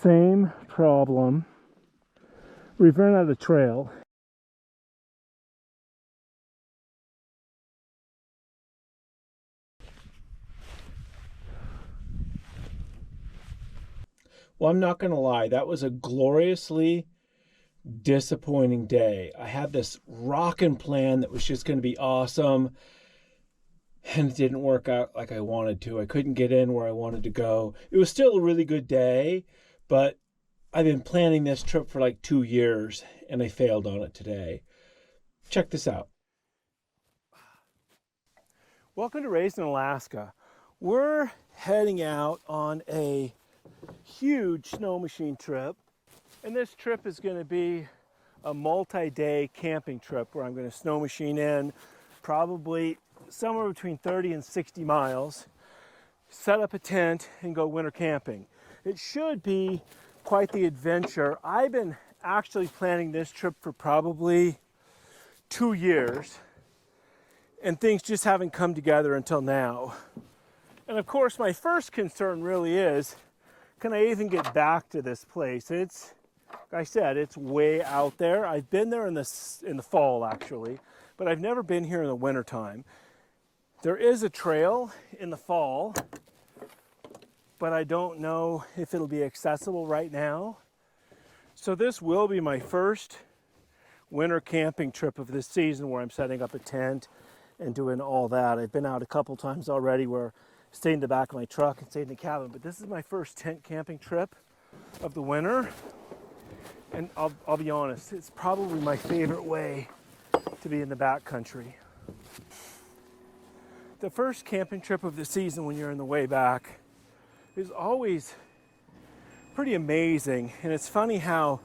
same problem. We've run out of trail. Well, I'm not going to lie, that was a gloriously disappointing day. I had this rockin' plan that was just going to be awesome, and it didn't work out like I wanted to. I couldn't get in where I wanted to go. It was still a really good day, but I've been planning this trip for like 2 years, and I failed on it today. Check this out. Welcome to Raised in Alaska. We're heading out on a huge snow machine trip, and this trip is going to be a multi-day camping trip where I'm going to snow machine in probably somewhere between 30 and 60 miles, set up a tent, and go winter camping. It should be quite the adventure. I've been actually planning this trip for probably 2 years, and things just haven't come together until now. And of course, my first concern really is, can I even get back to this place? It's, like I said, it's way out there. I've been there in the fall actually, but I've never been here in the wintertime. There is a trail in the fall, but I don't know if it'll be accessible right now. So this will be my first winter camping trip of this season where I'm setting up a tent and doing all that. I've been out a couple times already where I stayed in the back of my truck and stayed in the cabin, but this is my first tent camping trip of the winter. And I'll be honest, it's probably my favorite way to be in the backcountry. The first camping trip of the season when you're in the way back is always pretty amazing. And it's funny how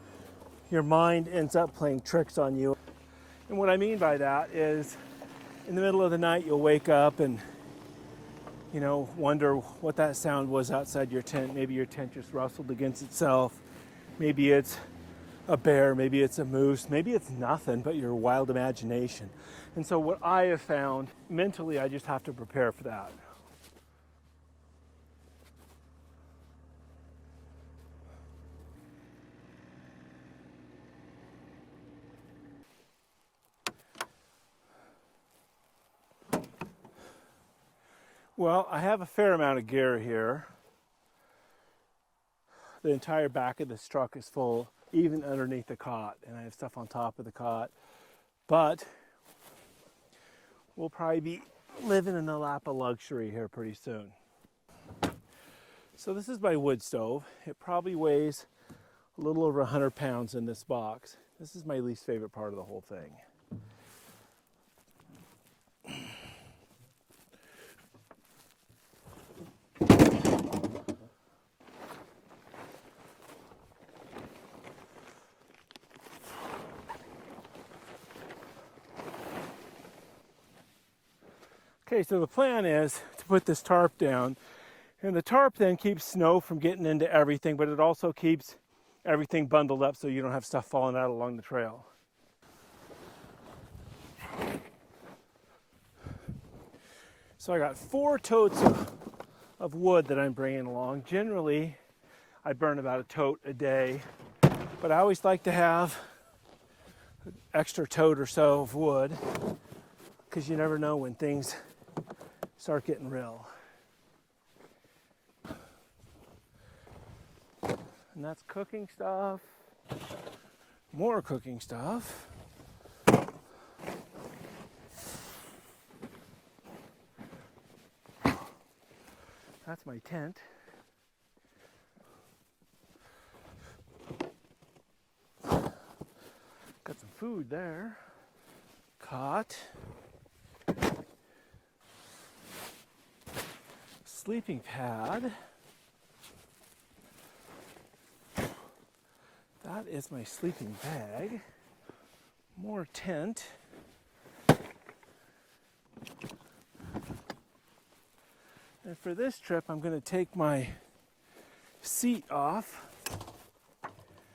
your mind ends up playing tricks on you. And what I mean by that is in the middle of the night, you'll wake up and, you know, wonder what that sound was outside your tent. Maybe your tent just rustled against itself. Maybe it's a bear, maybe it's a moose, maybe it's nothing but your wild imagination. And so what I have found, mentally, I just have to prepare for that. Well, I have a fair amount of gear here. The entire back of this truck is full, even underneath the cot, and I have stuff on top of the cot. But we'll probably be living in the lap of luxury here pretty soon. So this is my wood stove. It probably weighs a little over 100 pounds in this box. This is my least favorite part of the whole thing. Okay, so the plan is to put this tarp down, and the tarp then keeps snow from getting into everything, but it also keeps everything bundled up so you don't have stuff falling out along the trail. So I got 4 totes of wood that I'm bringing along. Generally, I burn about a tote a day, but I always like to have an extra tote or so of wood because you never know when things start getting real. And that's cooking stuff, more cooking stuff. That's my tent. Got some food there. Cot. Sleeping pad. That is my sleeping bag. More tent. And for this trip, I'm going to take my seat off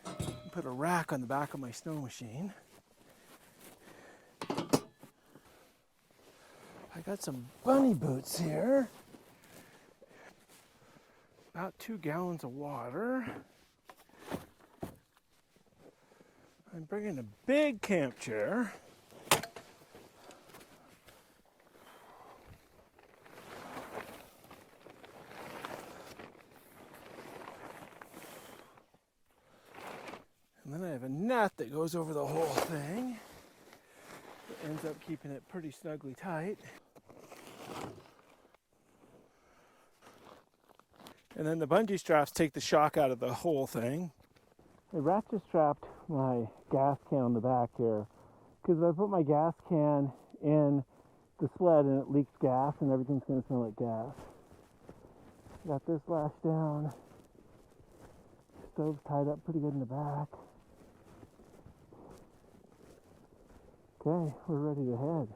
and put a rack on the back of my snow machine. I got some bunny boots here. About 2 gallons of water. I'm bringing a big camp chair. And then I have a net that goes over the whole thing. It ends up keeping it pretty snugly tight. And then the bungee straps take the shock out of the whole thing. I ratchet strapped my gas can on the back here, because if I put my gas can in the sled and it leaks gas, and everything's going to smell like gas. Got this lashed down. Stove's tied up pretty good in the back. Okay, we're ready to head.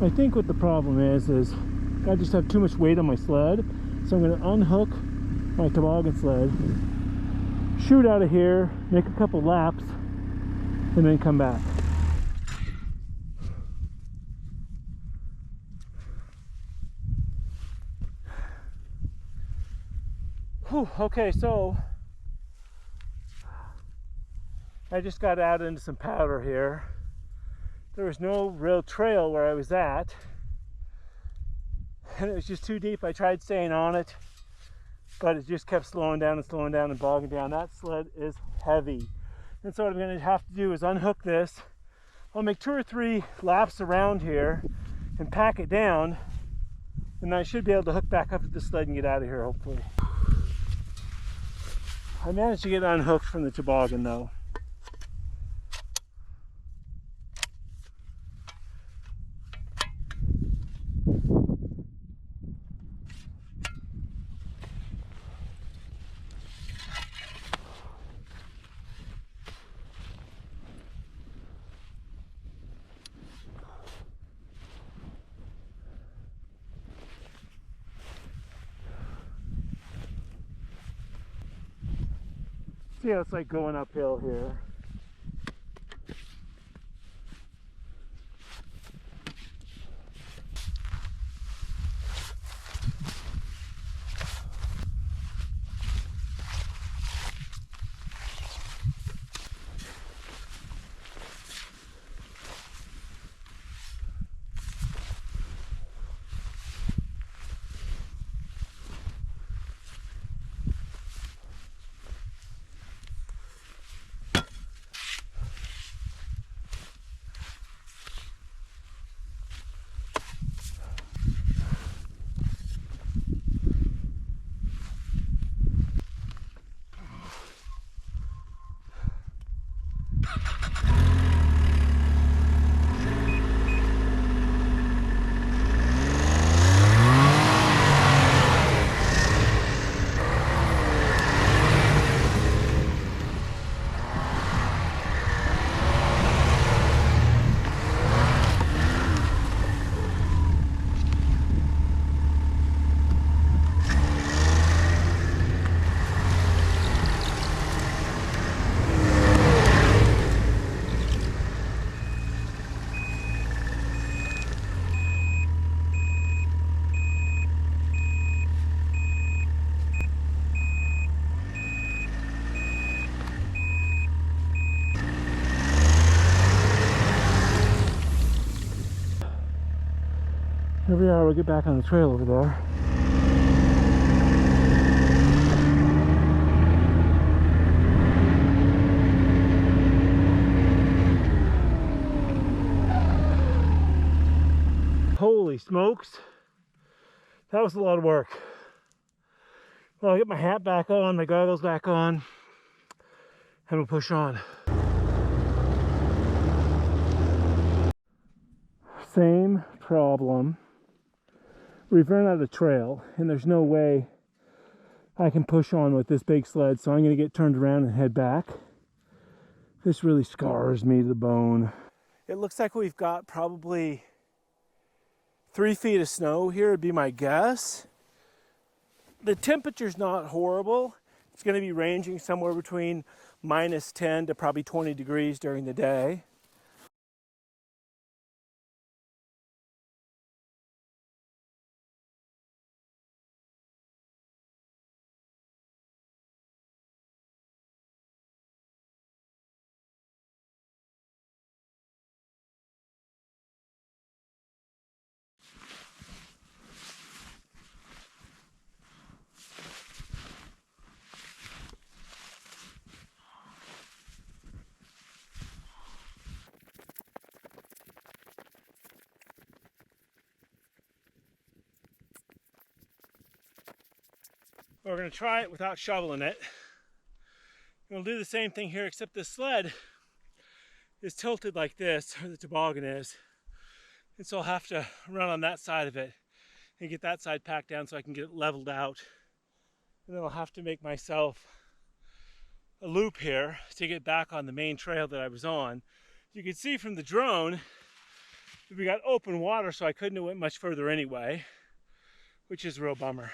I think what the problem is I just have too much weight on my sled, so I'm going to unhook my toboggan sled, shoot out of here, make a couple laps, and then come back. Whew, okay, so I just got out into some powder here. There was no real trail where I was at, and it was just too deep. I tried staying on it, but it just kept slowing down and bogging down. That sled is heavy, and so what I'm going to have to do is unhook this. I'll make 2 or 3 laps around here and pack it down, and then I should be able to hook back up to the sled and get out of here, hopefully. I managed to get unhooked from the toboggan though. See how it's like going uphill here. Every hour we get back on the trail over there. Holy smokes, that was a lot of work. Well, I'll get my hat back on, my goggles back on, and we'll push on. Same problem. We've run out of trail, and there's no way I can push on with this big sled, so I'm going to get turned around and head back. This really scars me to the bone. It looks like we've got probably 3 feet of snow here would be my guess. The temperature's not horrible. It's going to be ranging somewhere between -10 to probably 20 degrees during the day. We're going to try it without shoveling it. We'll do the same thing here, except this sled is tilted like this, or the toboggan is. And so I'll have to run on that side of it and get that side packed down so I can get it leveled out. And then I'll have to make myself a loop here to get back on the main trail that I was on. You can see from the drone that we got open water, so I couldn't have went much further anyway, which is a real bummer.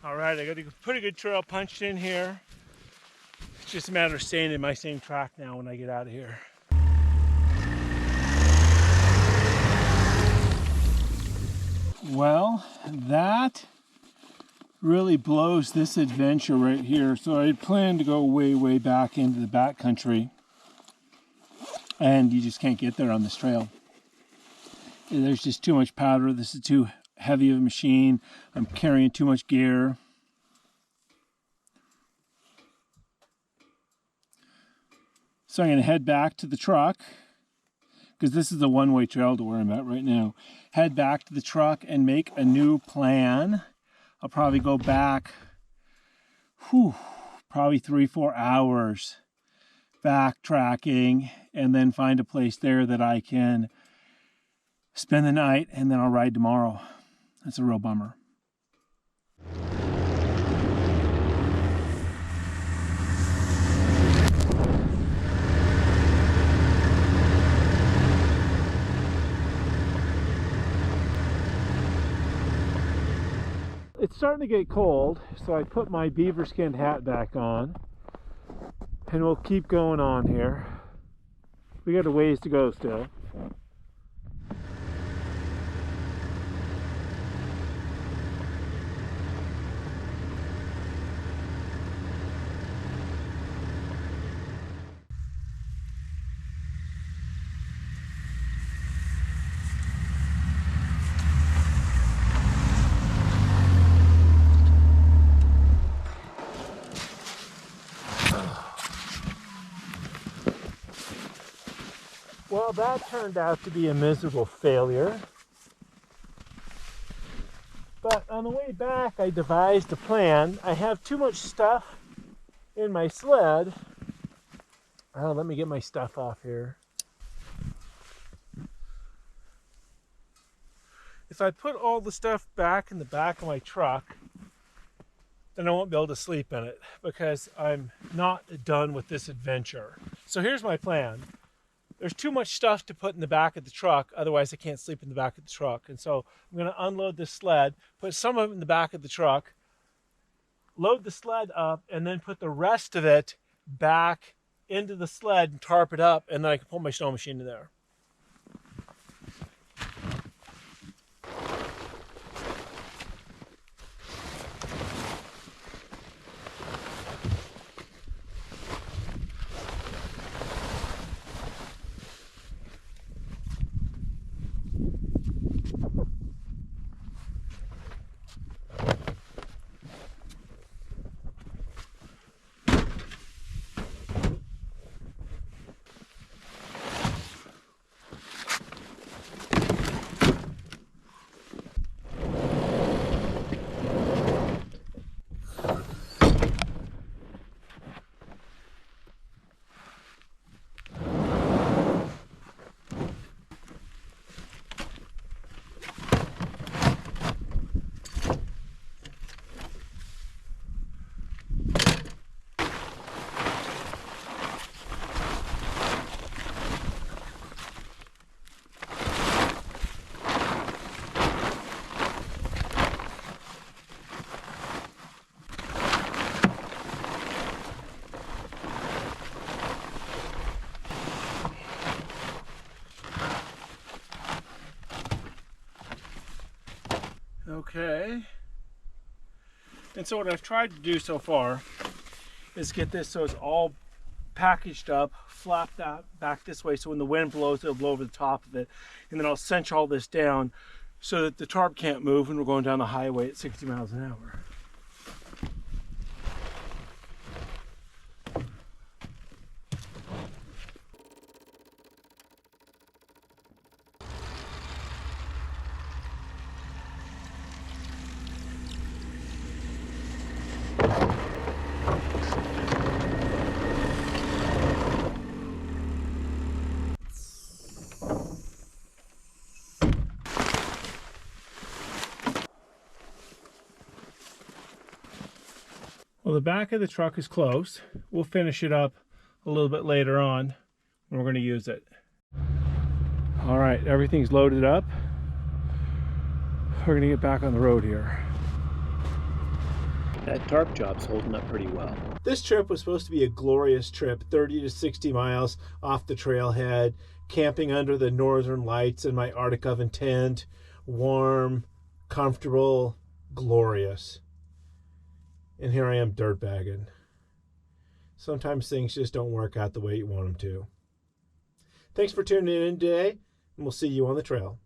All right, I got a pretty good trail punched in here. It's just a matter of staying in my same track now when I get out of here. Well, that really blows this adventure right here. So I had planned to go way back into the backcountry, and you just can't get there on this trail. There's just too much powder. This is too heavy of a machine. I'm carrying too much gear. So I'm going to head back to the truck, because this is a one-way trail to where I'm at right now. Head back to the truck and make a new plan. I'll probably go back, probably 3-4 hours backtracking, and then find a place there that I can spend the night, and then I'll ride tomorrow. That's a real bummer. It's starting to get cold, so I put my beaver skin hat back on, and we'll keep going on here. We got a ways to go still. Well, that turned out to be a miserable failure. But on the way back, I devised a plan. I have too much stuff in my sled. Let me get my stuff off here. If I put all the stuff back in the back of my truck, then I won't be able to sleep in it, because I'm not done with this adventure. So here's my plan. There's too much stuff to put in the back of the truck, otherwise I can't sleep in the back of the truck. And so I'm going to unload this sled, put some of it in the back of the truck, load the sled up, and then put the rest of it back into the sled and tarp it up, and then I can pull my snow machine in there. Okay. And so what I've tried to do so far is get this so it's all packaged up, flap that back this way so when the wind blows it'll blow over the top of it, and then I'll cinch all this down so that the tarp can't move when we're going down the highway at 60 miles an hour. Well, the back of the truck is closed. We'll finish it up a little bit later on when we're going to use it. All right, everything's loaded up. We're going to get back on the road here. That tarp job's holding up pretty well. This trip was supposed to be a glorious trip, 30 to 60 miles off the trailhead, camping under the northern lights in my Arctic oven tent, warm, comfortable, glorious. And here I am dirtbagging. Sometimes things just don't work out the way you want them to. Thanks for tuning in today, and we'll see you on the trail.